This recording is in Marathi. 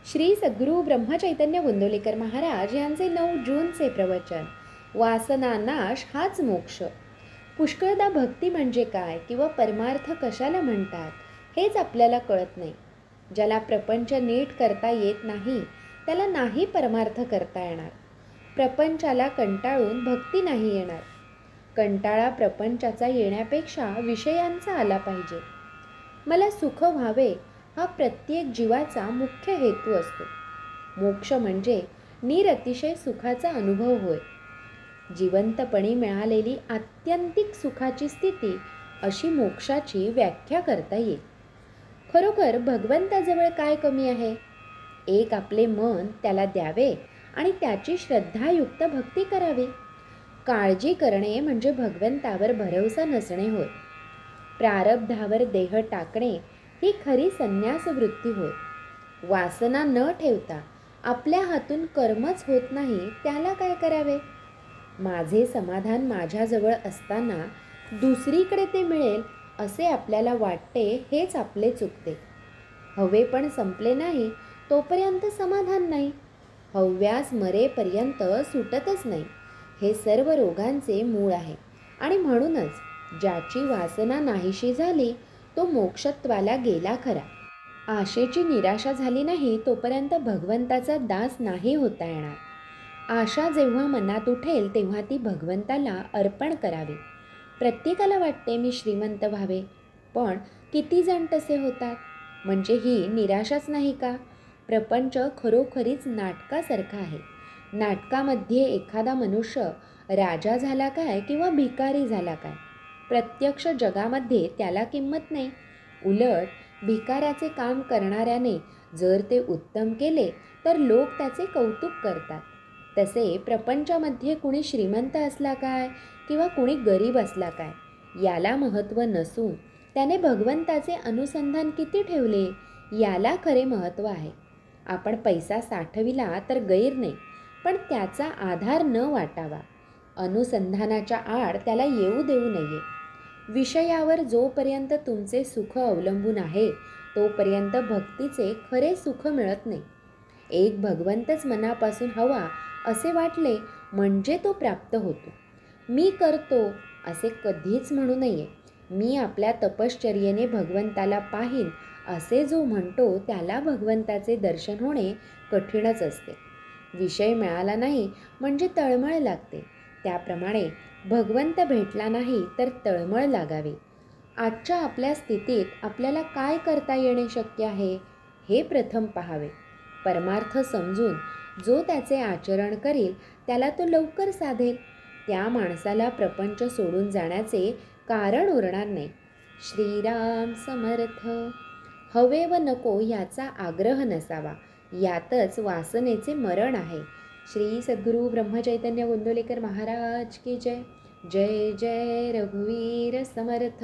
श्री सद्गुरू ब्रह्मचैतन्य गोंदवलेकर महाराज यांचे 9 जूनचे प्रवचन. वासना नाश हाच मोक्ष. पुष्कळदा भक्ती म्हणजे काय किंवा परमार्थ कशाला म्हणतात हेच आपल्याला कळत नाही. ज्याला प्रपंच नीट करता येत नाही त्याला नाही परमार्थ करता येणार. प्रपंचाला कंटाळून भक्ती नाही येणार. कंटाळा प्रपंचाचा येण्यापेक्षा विषयांचा आला पाहिजे. मला सुख व्हावे हा प्रत्येक जीवाचा मुख्य हेतू असतो. मोक्ष म्हणजे निरतिशय सुखाचा अनुभव होय. जिवंतपणी मिळालेली आत्यंतिक सुखाची स्थिती अशी मोक्षाची व्याख्या करता येईल. खरोखर भगवंताजवळ काय कमी आहे? एक आपले मन त्याला द्यावे आणि त्याची श्रद्धायुक्त भक्ती करावी. काळजी करणे म्हणजे भगवंतावर भरवसा नसणे होय. प्रारब्धावर देह टाकणे ही खरी संन्यास वृत्ती होय. वासना न ठेवता आपल्या हातून कर्मच होत नाही त्याला काय करावे? माझे समाधान माझ्याजवळ असताना दुसरीकडे ते मिळेल असे आपल्याला वाटते हेच आपले चुकते. हवे पण संपले नाही तोपर्यंत समाधान नाही. हव्यास मरेपर्यंत सुटतच नाही. हे सर्व रोगांचे मूळ आहे आणि म्हणूनच ज्याची वासना नाहीशी झाली तो मोक्षत्वाला गेला खरा. आशेची निराशा झाली नाही तोपर्यंत भगवंताचा दास नाही होता येणार. आशा जेव्हा मनात उठेल तेव्हा ती भगवंताला अर्पण करावी. प्रत्येकाला वाटते मी श्रीमंत व्हावे, पण किती जण तसे होतात? म्हणजे ही निराशाच नाही का? प्रपंच खरोखरीच नाटकासारखा आहे. नाटकामध्ये एखादा मनुष्य राजा झाला काय किंवा भिकारी झाला काय? प्रत्यक्ष जगामध्ये त्याला किंमत नाही. उलट भिकाऱ्याचे काम करणाऱ्याने जर ते उत्तम केले तर लोक त्याचे कौतुक करतात. तसे प्रपंचामध्ये कुणी श्रीमंत असला काय किंवा कुणी गरीब असला काय याला महत्त्व नसून त्याने भगवंताचे अनुसंधान किती ठेवले याला खरे महत्त्व आहे. आपण पैसा साठविला तर गैर नाही, पण त्याचा आधार न वाटावा. अनुसंधानाच्या आड त्याला येऊ देऊ नये. विषयावर जोपर्यंत तुमचे सुख अवलंबून आहे तोपर्यंत भक्तीचे खरे सुख मिळत नाही. एक भगवंतच मनापासून हवा असे वाटले म्हणजे तो प्राप्त होतो. मी करतो असे कधीच म्हणू नये. मी आपल्या तपश्चर्येने भगवंताला पाहीन असे जो म्हणतो त्याला भगवंताचे दर्शन होणे कठीणच असते. विषय मिळाला नाही म्हणजे तळमळ लागते. त्याप्रमाणे भगवंत भेटला नाही तर तळमळ लागावी. आजच्या आपल्या स्थितीत आपल्याला काय करता येणे शक्य आहे हे प्रथम पाहावे. परमार्थ समजून जो त्याचे आचरण करील त्याला तो लवकर साधेल. त्या माणसाला प्रपंच सोडून जाण्याचे कारण उरणार नाही. श्रीराम समर्थ. हवे व नको याचा आग्रह नसावा, यातच वासनेचे मरण आहे. श्री सद्गुरू ब्रह्मचैतन्य गोंदवलेकर महाराज की जय. जय जय रघुवीर समर्थ.